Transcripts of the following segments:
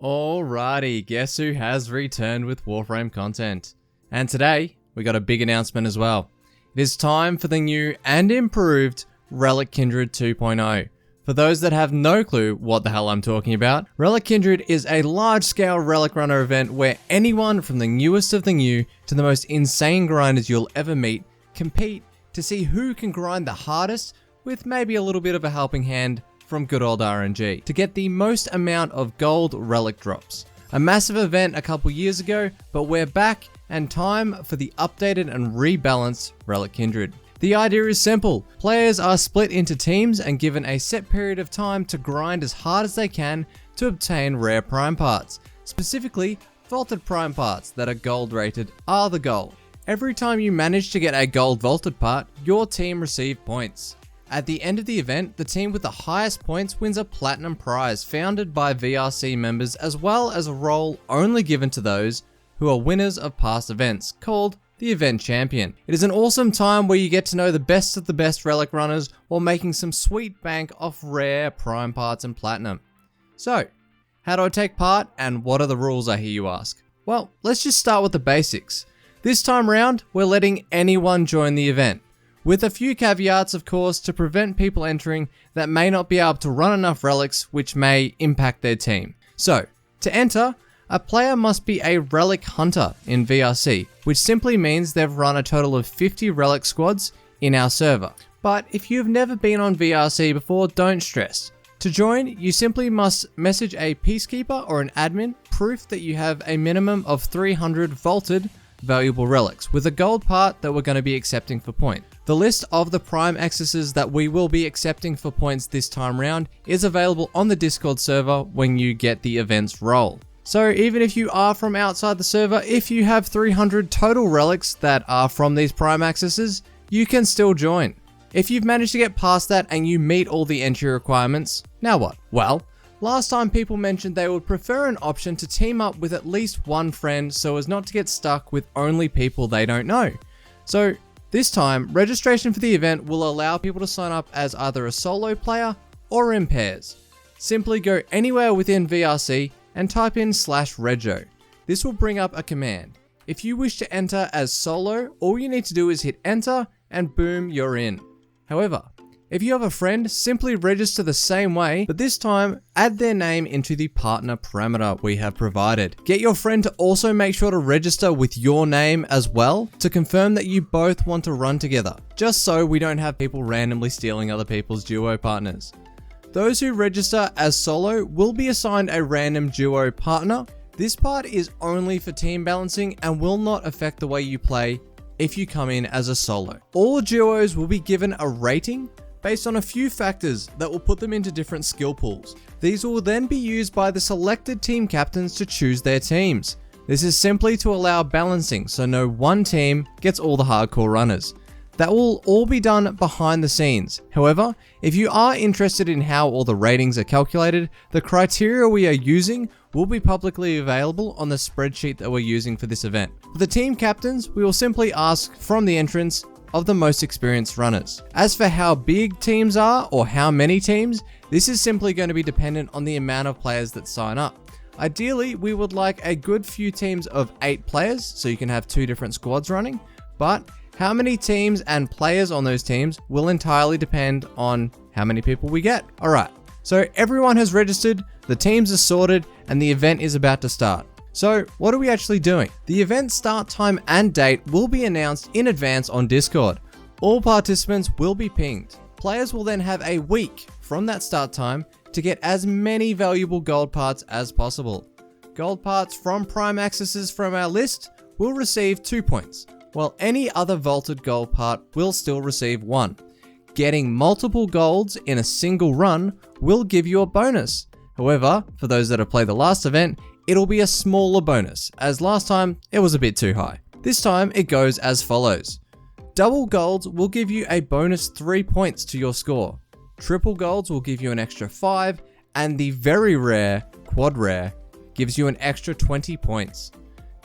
Alrighty, guess who has returned with Warframe content? And today, we got a big announcement as well. It is time for the new and improved Relic Kindred 2.0. For those that have no clue what the hell I'm talking about, Relic Kindred is a large-scale Relic Runner event where anyone from the newest of the new to the most insane grinders you'll ever meet compete to see who can grind the hardest with maybe a little bit of a helping hand from good old RNG to get the most amount of gold relic drops. A massive event a couple years ago, but we're back and time for the updated and rebalanced Relic Kindred. The idea is simple. Players are split into teams and given a set period of time to grind as hard as they can to obtain rare prime parts. Specifically, vaulted prime parts that are gold rated are the goal. Every time you manage to get a gold vaulted part, your team receive points. At the end of the event, the team with the highest points wins a platinum prize founded by VRC members, as well as a role only given to those who are winners of past events, called the Event Champion. It is an awesome time where you get to know the best of the best relic runners while making some sweet bank off rare prime parts and platinum. So, how do I take part and what are the rules, I hear you ask? Well, let's just start with the basics. This time round, we're letting anyone join the event. With a few caveats, of course, to prevent people entering that may not be able to run enough relics which may impact their team. So, to enter, a player must be a relic hunter in VRC, which simply means they've run a total of 50 relic squads in our server. But if you've never been on VRC before, don't stress. To join, you simply must message a peacekeeper or an admin proof that you have a minimum of 300 vaulted valuable relics with a gold part that we're going to be accepting for point. The list of the prime accesses that we will be accepting for points this time round is available on the Discord server when you get the event's role. So even if you are from outside the server, if you have 300 total relics that are from these prime accesses, you can still join. If you've managed to get past that and you meet all the entry requirements, now what? Well, last time people mentioned they would prefer an option to team up with at least one friend so as not to get stuck with only people they don't know. So this time, registration for the event will allow people to sign up as either a solo player or in pairs. Simply go anywhere within VRC and type in /rego. This will bring up a command. If you wish to enter as solo, all you need to do is hit enter and boom, you're in. However, if you have a friend, simply register the same way, but this time add their name into the partner parameter we have provided. Get your friend to also make sure to register with your name as well to confirm that you both want to run together, just so we don't have people randomly stealing other people's duo partners. Those who register as solo will be assigned a random duo partner. This part is only for team balancing and will not affect the way you play if you come in as a solo. All duos will be given a rating based on a few factors that will put them into different skill pools. These will then be used by the selected team captains to choose their teams. This is simply to allow balancing so no one team gets all the hardcore runners. That will all be done behind the scenes. However, if you are interested in how all the ratings are calculated, the criteria we are using will be publicly available on the spreadsheet that we're using for this event. For the team captains, we will simply ask from the entrance of the most experienced runners. As for how big teams are or how many teams, this is simply going to be dependent on the amount of players that sign up. Ideally, we would like a good few teams of 8 players so you can have 2 different squads running, but how many teams and players on those teams will entirely depend on how many people we get. Alright, so everyone has registered, the teams are sorted, and the event is about to start. So what are we actually doing? The event start time and date will be announced in advance on Discord. All participants will be pinged. Players will then have a week from that start time to get as many valuable gold parts as possible. Gold parts from prime accesses from our list will receive 2 points, while any other vaulted gold part will still receive 1. Getting multiple golds in a single run will give you a bonus. However, for those that have played the last event, it'll be a smaller bonus, as last time it was a bit too high. This time it goes as follows. Double golds will give you a bonus 3 points to your score. Triple golds will give you an extra 5, and the very rare, quad rare, gives you an extra 20 points.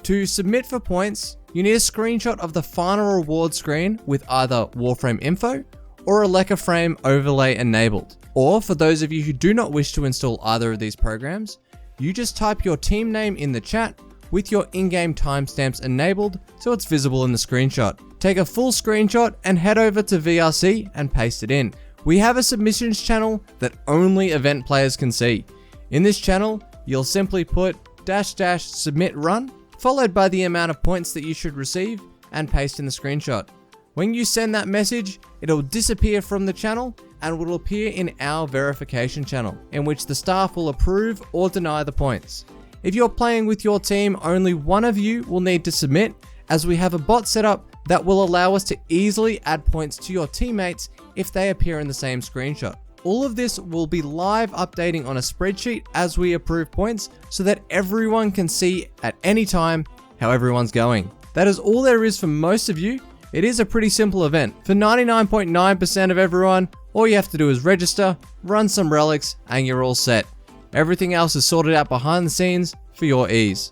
To submit for points, you need a screenshot of the final reward screen with either Warframe info or a Frame overlay enabled. Or for those of you who do not wish to install either of these programs, you just type your team name in the chat with your in-game timestamps enabled so it's visible in the screenshot. Take a full screenshot and head over to VRC and paste it in. We have a submissions channel that only event players can see. In this channel, you'll simply put -- submit run, followed by the amount of points that you should receive, and paste in the screenshot. When you send that message, it'll disappear from the channel and will appear in our verification channel, in which the staff will approve or deny the points. If you're playing with your team, only one of you will need to submit, as we have a bot set up that will allow us to easily add points to your teammates if they appear in the same screenshot. All of this will be live updating on a spreadsheet as we approve points so that everyone can see at any time how everyone's going. That is all there is for most of you. It is a pretty simple event. For 99.9% of everyone, all you have to do is register, run some relics, and you're all set. Everything else is sorted out behind the scenes for your ease.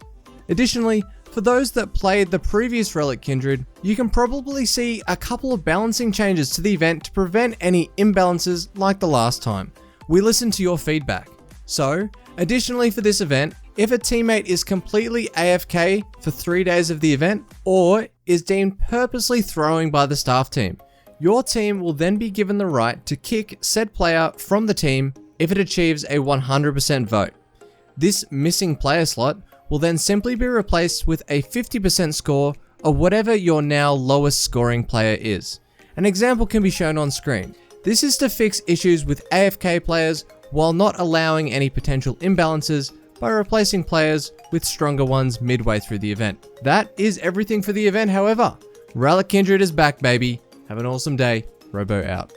Additionally, for those that played the previous Relic Kindred, you can probably see a couple of balancing changes to the event to prevent any imbalances like the last time. We listened to your feedback. So, additionally for this event, if a teammate is completely AFK for 3 days of the event, or is deemed purposely throwing by the staff team, your team will then be given the right to kick said player from the team if it achieves a 100% vote. This missing player slot will then simply be replaced with a 50% score of whatever your now lowest scoring player is. An example can be shown on screen. This is to fix issues with AFK players while not allowing any potential imbalances by replacing players with stronger ones midway through the event. That is everything for the event, however. Relic Kindred is back, baby. Have an awesome day. Robo out.